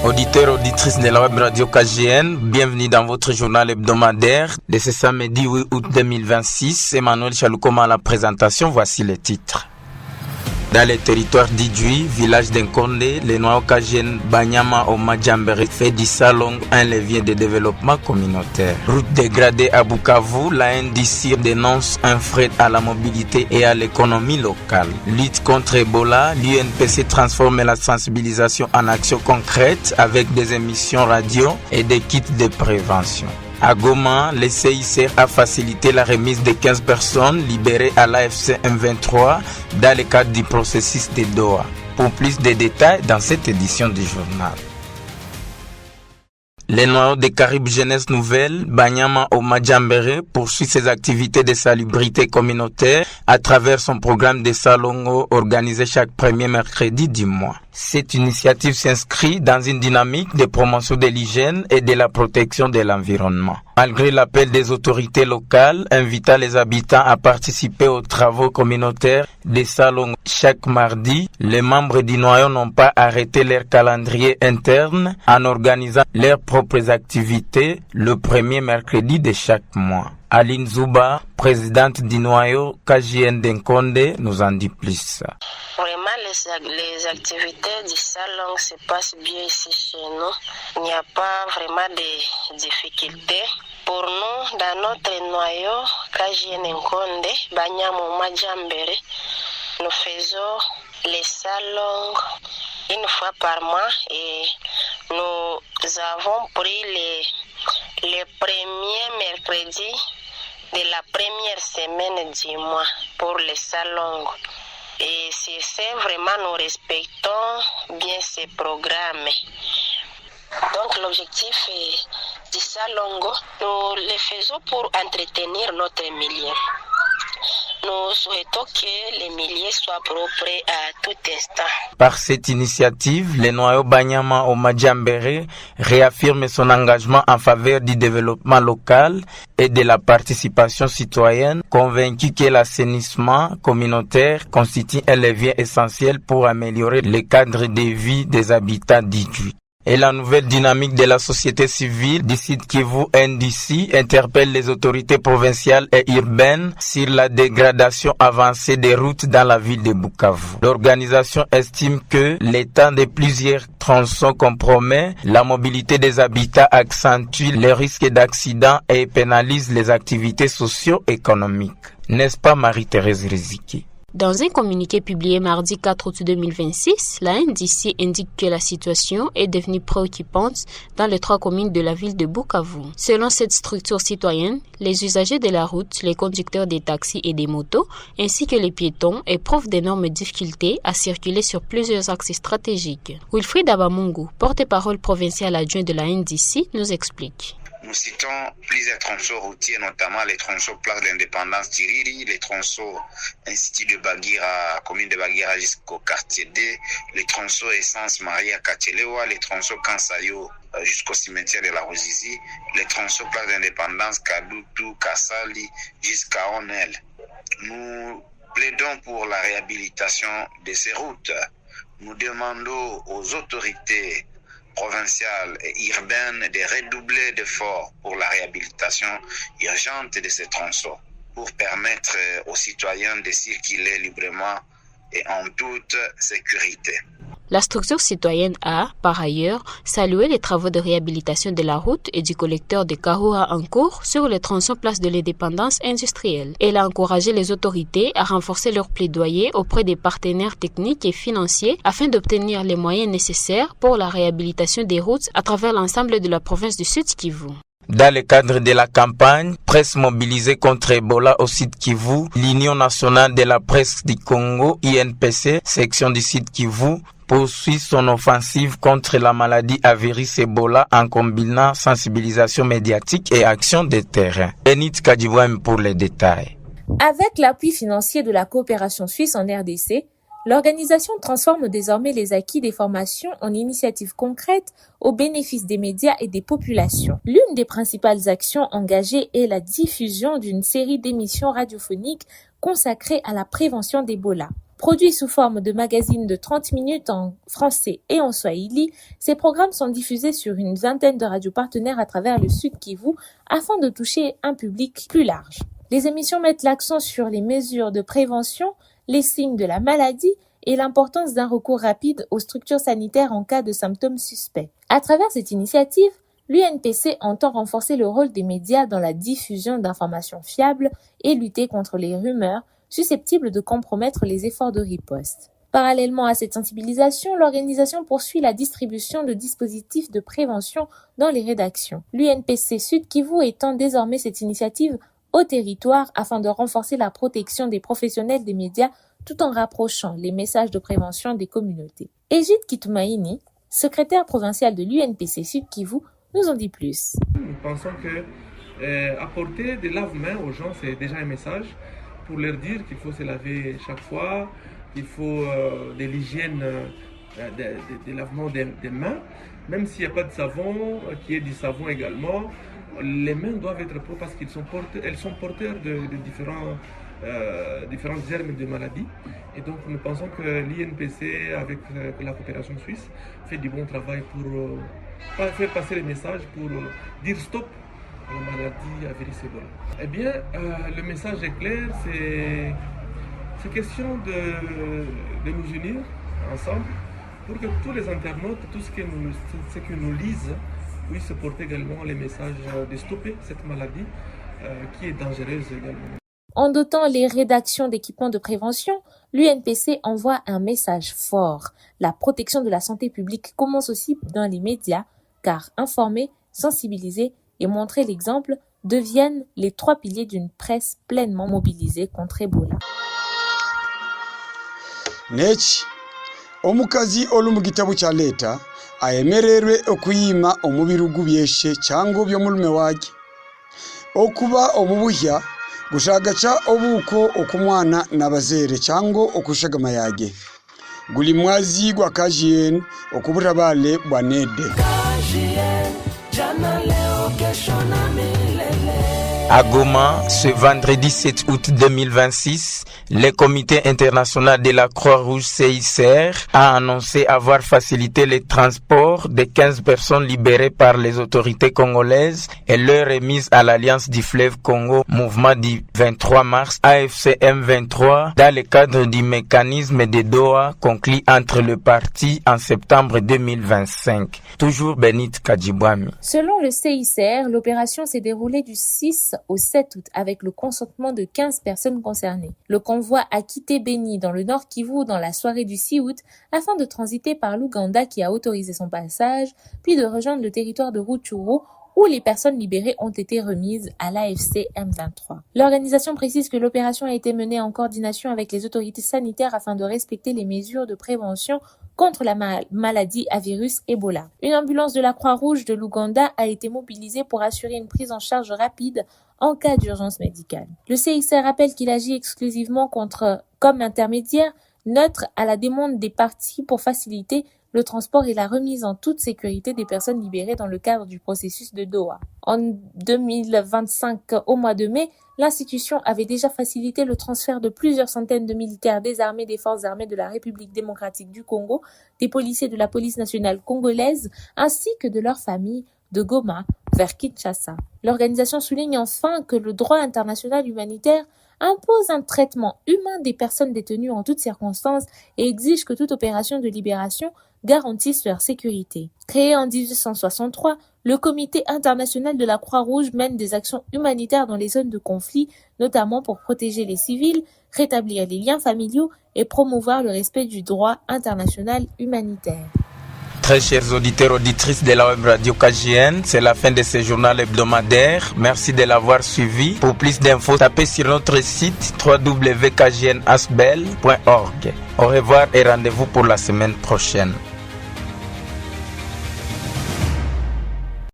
Auditeurs, auditrices de la web radio KGN, bienvenue dans votre journal hebdomadaire de ce samedi 8 août 2026. Emmanuel Chaloukoma à la présentation, voici les titres. Dans les territoires d'Idjui, village d'Enkonde, les noyaux KGN Banyama au Madjambere fait du salon un levier de développement communautaire. Route dégradée à Bukavu, la NDC dénonce un frein à la mobilité et à l'économie locale. Lutte contre Ebola, l'UNPC transforme la sensibilisation en action concrète avec des émissions radio et des kits de prévention. À Goma, le CICR a facilité la remise de 15 personnes libérées à l'AFC M23 dans le cadre du processus de Doha. Pour plus de détails dans cette édition du journal. Les noyaux des Caraïbes Jeunesse Nouvelle, Banyama au Madjambere, poursuit ses activités de salubrité communautaire à travers son programme de salongo organisé chaque premier mercredi du mois. Cette initiative s'inscrit dans une dynamique de promotion de l'hygiène et de la protection de l'environnement. Malgré l'appel des autorités locales invitant les habitants à participer aux travaux communautaires des salons chaque mardi, les membres du noyau n'ont pas arrêté leur calendrier interne en organisant leurs propres activités le premier mercredi de chaque mois. Aline Zouba, présidente du noyau KGN d'Enkonde, nous en dit plus. Vraiment, les activités du salon se passent bien ici chez nous. Il n'y a pas vraiment de difficultés. Pour nous, dans notre noyau KGN Enkonde, Banyama Madjambere, nous faisons les salons une fois par mois et nous avons pris les premiers mercredis de la première semaine du mois pour les salons. Et c'est vraiment, nous respectons bien ces programmes. Donc l'objectif du salon, nous le faisons pour entretenir notre milieu. Nous souhaitons que les milieux soient propres à tout instant. Par cette initiative, le noyau Banyama au Madjambere réaffirme son engagement en faveur du développement local et de la participation citoyenne, convaincu que l'assainissement communautaire constitue un levier essentiel pour améliorer le cadre de vie des habitants d'Idjui. Et la nouvelle dynamique de la société civile du site Kivu NDC interpelle les autorités provinciales et urbaines sur la dégradation avancée des routes dans la ville de Bukavu. L'organisation estime que l'état de plusieurs tronçons compromet la mobilité des habitants, accentue les risques d'accidents et pénalise les activités socio-économiques. N'est-ce pas Marie-Thérèse Riziki? Dans un communiqué publié mardi 4 août 2026, la NDC indique que la situation est devenue préoccupante dans les 3 communes de la ville de Bukavu. Selon cette structure citoyenne, les usagers de la route, les conducteurs des taxis et des motos, ainsi que les piétons, éprouvent d'énormes difficultés à circuler sur plusieurs axes stratégiques. Wilfried Abamungu, porte-parole provincial adjoint de la NDC, nous explique. Nous citons plusieurs tronçons routiers, notamment les tronçons Place de l'Indépendance Tiriri, les tronçons Institut de Bagira, commune de Bagira jusqu'au quartier D, les tronçons Essence Maria Kachelewa, les tronçons Kansayo jusqu'au cimetière de la Rosizi, les tronçons Place de l'Indépendance Kadutu, Kassali jusqu'à Onel. Nous plaidons pour la réhabilitation de ces routes. Nous demandons aux autorités provinciales et urbaines de redoubler d'efforts pour la réhabilitation urgente de ces tronçons pour permettre aux citoyens de circuler librement et en toute sécurité. La structure citoyenne a, par ailleurs, salué les travaux de réhabilitation de la route et du collecteur de Kahua en cours sur le tronçon Place de l'Indépendance industrielle. Elle a encouragé les autorités à renforcer leur plaidoyer auprès des partenaires techniques et financiers afin d'obtenir les moyens nécessaires pour la réhabilitation des routes à travers l'ensemble de la province du Sud Kivu. Dans le cadre de la campagne Presse mobilisée contre Ebola au Sud Kivu, l'Union nationale de la presse du Congo, INPC, section du Sud Kivu, poursuit son offensive contre la maladie à virus Ebola en combinant sensibilisation médiatique et action de terrain. Enit Kadjibouem pour les détails. Avec l'appui financier de la coopération suisse en RDC, l'organisation transforme désormais les acquis des formations en initiatives concrètes au bénéfice des médias et des populations. L'une des principales actions engagées est la diffusion d'une série d'émissions radiophoniques consacrées à la prévention d'Ebola. Produits sous forme de magazines de 30 minutes en français et en swahili, ces programmes sont diffusés sur une vingtaine de radios partenaires à travers le Sud Kivu afin de toucher un public plus large. Les émissions mettent l'accent sur les mesures de prévention, les signes de la maladie et l'importance d'un recours rapide aux structures sanitaires en cas de symptômes suspects. À travers cette initiative, l'UNPC entend renforcer le rôle des médias dans la diffusion d'informations fiables et lutter contre les rumeurs susceptibles de compromettre les efforts de riposte. Parallèlement à cette sensibilisation, l'organisation poursuit la distribution de dispositifs de prévention dans les rédactions. L'UNPC Sud Kivu étend désormais cette initiative au territoire afin de renforcer la protection des professionnels des médias tout en rapprochant les messages de prévention des communautés. Égide Kitumaini, secrétaire provincial de l'UNPC Sud Kivu, nous en dit plus. Nous pensons que apporter des lave-mains aux gens, c'est déjà un message pour leur dire qu'il faut se laver chaque fois, qu'il faut de l'hygiène, des lavements des mains, même s'il n'y a pas de savon, qu'il y ait du savon également. Les mains doivent être propres parce qu'elles sont porteurs de différents germes de maladies. Et donc nous pensons que l'INPC, avec la coopération suisse, fait du bon travail pour faire passer les messages, pour dire stop à la maladie à virus Ebola. Eh bien, le message est clair, c'est question de nous unir ensemble pour que tous les internautes, tout ce que nous lisent, puissent porter également les messages de stopper cette maladie qui est dangereuse également. En dotant les rédactions d'équipements de prévention, l'UNPC envoie un message fort. La protection de la santé publique commence aussi dans les médias, car informer, sensibiliser et montrer l'exemple deviennent les 3 piliers d'une presse pleinement mobilisée contre Ebola. Neki omukazi olu mu gitabo kya leta ayemererwe okuyima omubirugu byeshe cyangwa by'omulume wake okuba omubuhya gushagacha obuko okumwana nabazere cyangwa okushagama yage guli mwazi gwa KGN okubura bale bwanede À Goma, ce vendredi 7 août 2026, le Comité international de la Croix-Rouge CICR a annoncé avoir facilité le transport de 15 personnes libérées par les autorités congolaises et leur remise à l'Alliance du fleuve Congo, mouvement du 23 mars AFC M23, dans le cadre du mécanisme de Doha conclu entre le parti en septembre 2025. Toujours Benit Kadjibwami. Selon le CICR, l'opération s'est déroulée du 6 au 7 août avec le consentement de 15 personnes concernées. Le convoi a quitté Beni dans le Nord Kivu dans la soirée du 6 août afin de transiter par l'Ouganda qui a autorisé son passage, puis de rejoindre le territoire de Rutshuru où les personnes libérées ont été remises à l'AFC M23. L'organisation précise que l'opération a été menée en coordination avec les autorités sanitaires afin de respecter les mesures de prévention contre la maladie à virus Ebola. Une ambulance de la Croix-Rouge de l'Ouganda a été mobilisée pour assurer une prise en charge rapide en cas d'urgence médicale. Le CICR rappelle qu'il agit exclusivement comme intermédiaire neutre à la demande des parties pour faciliter le transport et la remise en toute sécurité des personnes libérées dans le cadre du processus de Doha. En 2025, au mois de mai, l'institution avait déjà facilité le transfert de plusieurs centaines de militaires désarmés des forces armées de la République démocratique du Congo, des policiers de la police nationale congolaise, ainsi que de leurs familles de Goma vers Kinshasa. L'organisation souligne enfin que le droit international humanitaire impose un traitement humain des personnes détenues en toutes circonstances et exige que toute opération de libération garantisse leur sécurité. Créé en 1863, le Comité international de la Croix-Rouge mène des actions humanitaires dans les zones de conflit, notamment pour protéger les civils, rétablir les liens familiaux et promouvoir le respect du droit international humanitaire. Très chers auditeurs, auditrices de la web radio KGN, c'est la fin de ce journal hebdomadaire. Merci de l'avoir suivi. Pour plus d'infos, tapez sur notre site www.kgnasbel.org. Au revoir et rendez-vous pour la semaine prochaine.